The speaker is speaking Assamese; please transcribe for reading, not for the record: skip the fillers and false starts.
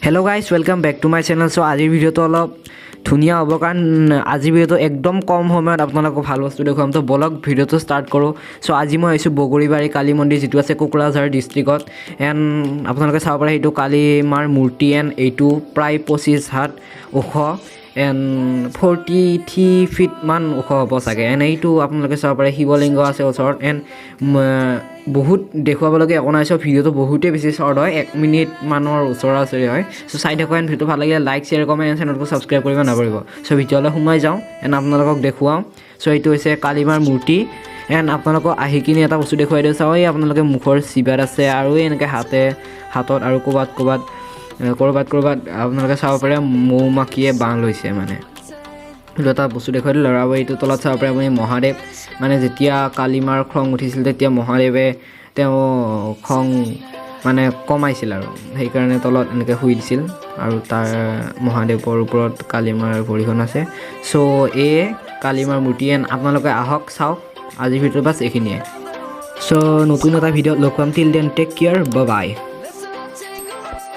Hello guys, welcome back to my channel. So আজিৰ ভিডিওটো অলপ ধুনিয়া হ'ব কাৰণ আজিৰ ভিডিওটো একদম কম সময়ত আপোনালোকক ভাল বস্তু দেখুৱাম তো বলক ভিডিওটো ষ্টাৰ্ট কৰোঁ সো আজি মই আহিছোঁ বগৰীবাৰী কালী মন্দিৰ যিটো আছে কোকৰাঝাৰ ডিষ্ট্ৰিক্টত এণ্ড আপোনালোকে চাব পাৰে এইটো কালী মাৰ মূৰ্তি এণ্ড এইটো প্ৰায় 25 হাত ওখ এণ্ড 43 ফিট মান ওখ হ'ব চাগে এণ্ড এইটো আপোনালোকে চাব পাৰে শিৱলিংগ আছে ওচৰত এণ্ড বহুত দেখুৱাবলগীয়া একো নাই সব ভিডিওটো বহুতেই বেছি শৰ্ট হয় 1 মিনিট মানৰ ওচৰা ওচৰি হয় সো চাই থাকক এণ্ড ভিডিওটো ভাল লাগিলে লাইক শ্বেয়াৰ কমেণ্ট এণ্ড চেনেলটো ছাবস্ক্ৰাইব কৰিব নাপাহৰিব সো ভিডিওলৈ সোমাই যাওঁ এণ্ড আপোনালোকক দেখুৱাওঁ সো এইটো হৈছে কালীমাৰ মূৰ্তি এণ্ড আপোনালোকক আহি কিনে এটা বস্তু দেখুৱাই দিওঁ চাওঁ এই আপোনালোকে মুখৰ চিবাৰ আছে আৰু এনেকৈ হাতত আৰু ক'ৰবাত আপোনালোকে চাব পাৰে মৌ মাখিয়ে বাঁহ লৈছে মানে এটা বস্তু দেখুৱাই দিলোঁ আৰু এইটো তলত চাব পাৰে আপুনি মহাদেৱ মানে যেতিয়া কালীমাৰ খং উঠিছিল তেতিয়া মহাদেৱে তেওঁ খং মানে কমাইছিল আৰু সেইকাৰণে তলত এনেকৈ শুই দিছিল আৰু তাৰ মহাদেৱৰ ওপৰত কালীমাৰ ভৰিখন আছে সো এই কালীমাৰ মূৰ্তি আপোনালোকে আহক চাওক আজিৰ ভিডিঅ'টো বাছ এইখিনিয়ে সো নতুন এটা ভিডিঅ'ত লগ পাম till then take care bye বাই